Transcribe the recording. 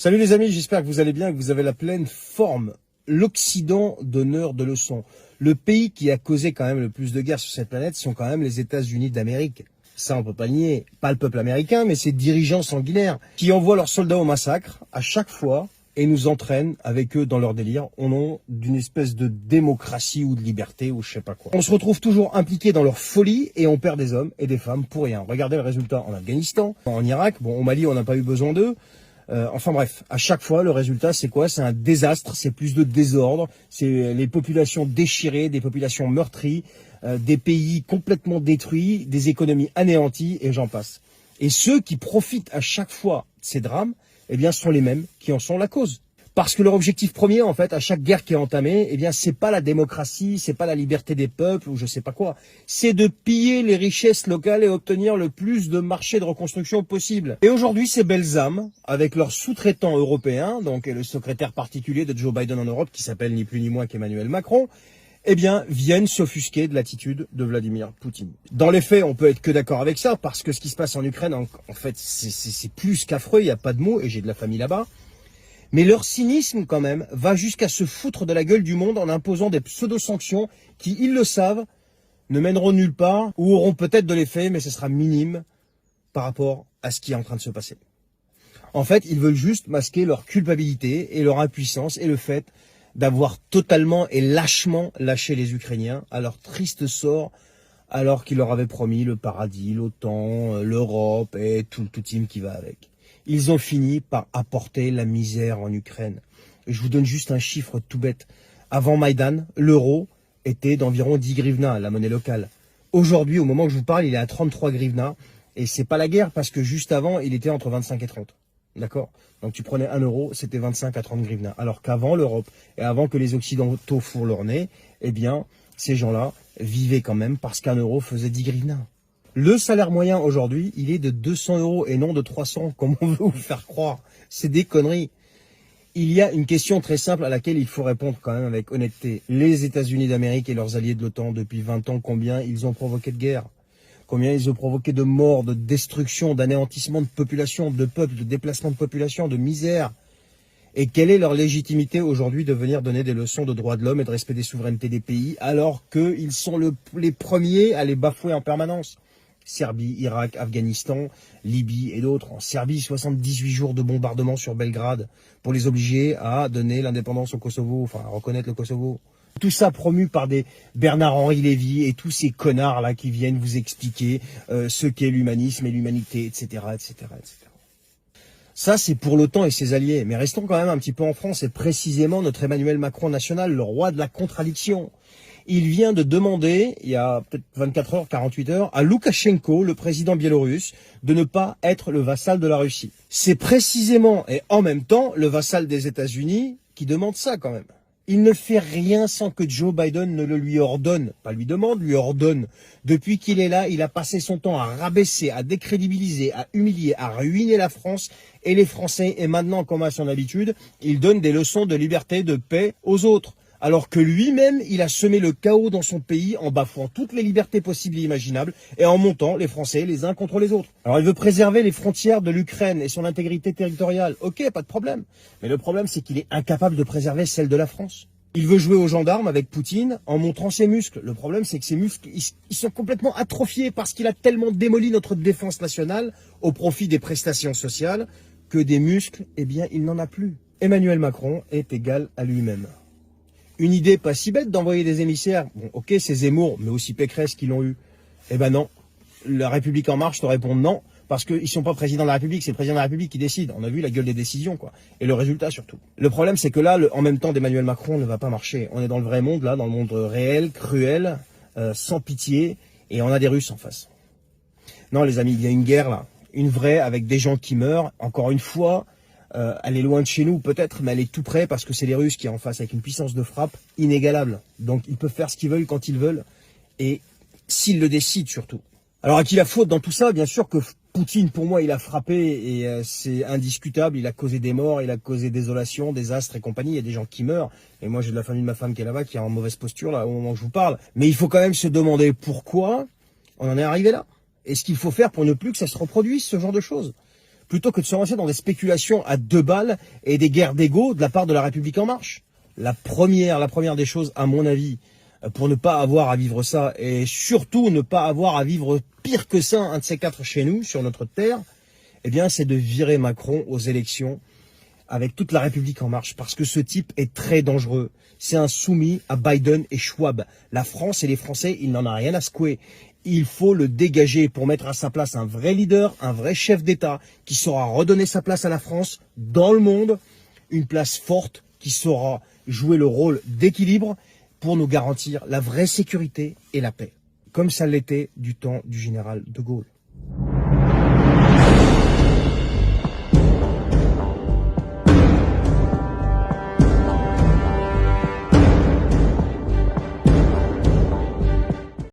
Salut les amis, j'espère que vous allez bien, que vous avez la pleine forme. L'Occident donneur de leçons. Le pays qui a causé quand même le plus de guerres sur cette planète sont quand même les États-Unis d'Amérique. Ça, on peut pas le nier. Pas le peuple américain, mais ses dirigeants sanguinaires qui envoient leurs soldats au massacre à chaque fois et nous entraînent avec eux dans leur délire au nom d'une espèce de démocratie ou de liberté ou je sais pas quoi. On se retrouve toujours impliqués dans leur folie et on perd des hommes et des femmes pour rien. Regardez le résultat en Afghanistan, en Irak. Bon, au Mali, on n'a pas eu besoin d'eux. Enfin bref, à chaque fois, le résultat, c'est quoi? C'est un désastre, c'est plus de désordre, c'est les populations déchirées, des populations meurtries, des pays complètement détruits, des économies anéanties, et j'en passe. Et ceux qui profitent à chaque fois de ces drames, eh bien, sont les mêmes qui en sont la cause. Parce que leur objectif premier, en fait, à chaque guerre qui est entamée, eh bien, c'est pas la démocratie, c'est pas la liberté des peuples ou je sais pas quoi. C'est de piller les richesses locales et obtenir le plus de marchés de reconstruction possible. Et aujourd'hui, ces belles âmes, avec leurs sous-traitants européens, donc le secrétaire particulier de Joe Biden en Europe, qui s'appelle ni plus ni moins qu'Emmanuel Macron, eh bien, viennent s'offusquer de l'attitude de Vladimir Poutine. Dans les faits, on peut être que d'accord avec ça, parce que ce qui se passe en Ukraine, en fait, c'est plus qu'affreux, il n'y a pas de mots, et j'ai de la famille là-bas. Mais leur cynisme, quand même, va jusqu'à se foutre de la gueule du monde en imposant des pseudo-sanctions qui, ils le savent, ne mèneront nulle part ou auront peut-être de l'effet, mais ce sera minime par rapport à ce qui est en train de se passer. En fait, ils veulent juste masquer leur culpabilité et leur impuissance et le fait d'avoir totalement et lâchement lâché les Ukrainiens à leur triste sort alors qu'ils leur avaient promis le paradis, l'OTAN, l'Europe et tout le tout team qui va avec. Ils ont fini par apporter la misère en Ukraine. Je vous donne juste un chiffre tout bête. Avant Maïdan, l'euro était d'environ 10 grivnas, la monnaie locale. Aujourd'hui, au moment où je vous parle, il est à 33 grivnas. Et c'est pas la guerre parce que juste avant, il était entre 25 et 30. D'accord? Donc tu prenais 1 euro, c'était 25 à 30 grivnas. Alors qu'avant l'Europe et avant que les Occidentaux fourrent leur nez, eh bien, ces gens-là vivaient quand même parce qu'un euro faisait 10 grivnas. Le salaire moyen aujourd'hui, il est de 200 euros et non de 300, comme on veut vous faire croire. C'est des conneries. Il y a une question très simple à laquelle il faut répondre quand même avec honnêteté. Les États-Unis d'Amérique et leurs alliés de l'OTAN, depuis 20 ans, combien ils ont provoqué de guerres? Combien ils ont provoqué de morts, de destruction, d'anéantissement de population, de peuples, de déplacement de population, de misère? Et quelle est leur légitimité aujourd'hui de venir donner des leçons de droits de l'homme et de respect des souverainetés des pays alors qu'ils sont les premiers à les bafouer en permanence? Serbie, Irak, Afghanistan, Libye et d'autres. En Serbie, 78 jours de bombardement sur Belgrade pour les obliger à donner l'indépendance au Kosovo, enfin à reconnaître le Kosovo. Tout ça promu par des Bernard-Henri Lévy et tous ces connards-là qui viennent vous expliquer ce qu'est l'humanisme et l'humanité, etc., etc., etc. Ça, c'est pour l'OTAN et ses alliés. Mais restons quand même un petit peu en France et précisément notre Emmanuel Macron national, le roi de la contradiction. Il vient de demander, il y a peut-être 24 heures, 48 heures, à Loukachenko, le président biélorusse, de ne pas être le vassal de la Russie. C'est précisément et en même temps le vassal des États-Unis qui demande ça quand même. Il ne fait rien sans que Joe Biden ne le lui ordonne. Pas lui demande, lui ordonne. Depuis qu'il est là, il a passé son temps à rabaisser, à décrédibiliser, à humilier, à ruiner la France et les Français. Et maintenant, comme à son habitude, il donne des leçons de liberté, de paix aux autres. Alors que lui-même, il a semé le chaos dans son pays en bafouant toutes les libertés possibles et imaginables et en montant les Français les uns contre les autres. Alors il veut préserver les frontières de l'Ukraine et son intégrité territoriale. Ok, pas de problème. Mais le problème, c'est qu'il est incapable de préserver celle de la France. Il veut jouer aux gendarmes avec Poutine en montrant ses muscles. Le problème, c'est que ses muscles, ils sont complètement atrophiés parce qu'il a tellement démoli notre défense nationale au profit des prestations sociales que des muscles, eh bien, il n'en a plus. Emmanuel Macron est égal à lui-même. Une idée pas si bête d'envoyer des émissaires. Bon, ok, c'est Zemmour, mais aussi Pécresse qui l'ont eu. Eh ben non. La République En Marche te répond non, parce qu'ils sont pas président de la République, c'est le président de la République qui décide. On a vu la gueule des décisions, quoi. Et le résultat surtout. Le problème, c'est que là, en même temps d'Emmanuel Macron ne va pas marcher. On est dans le vrai monde, là, dans le monde réel, cruel, sans pitié, et on a des Russes en face. Non, les amis, il y a une guerre, là. Une vraie, avec des gens qui meurent. Encore une fois, elle est loin de chez nous peut-être, mais elle est tout près parce que c'est les Russes qui sont en face avec une puissance de frappe inégalable. Donc ils peuvent faire ce qu'ils veulent quand ils veulent et s'ils le décident surtout. Alors à qui la faute dans tout ça? Bien sûr que Poutine, pour moi, il a frappé et c'est indiscutable. Il a causé des morts, il a causé désolation, désastre et compagnie. Il y a des gens qui meurent. Et moi, j'ai de la famille de ma femme qui est là-bas, qui est en mauvaise posture là au moment où je vous parle. Mais il faut quand même se demander pourquoi on en est arrivé là. Et ce qu'il faut faire pour ne plus que ça se reproduise, ce genre de choses. plutôt que de se lancer dans des spéculations à 2 balles et des guerres d'ego de la part de la République En Marche. La première des choses, à mon avis, pour ne pas avoir à vivre ça, et surtout ne pas avoir à vivre pire que ça, un de ces 4 chez nous, sur notre terre, eh bien, c'est de virer Macron aux élections avec toute la République En Marche, parce que ce type est très dangereux. C'est un soumis à Biden et Schwab. La France et les Français, il n'en a rien à secouer. Il faut le dégager pour mettre à sa place un vrai leader, un vrai chef d'État qui saura redonner sa place à la France dans le monde, une place forte qui saura jouer le rôle d'équilibre pour nous garantir la vraie sécurité et la paix, comme ça l'était du temps du général de Gaulle.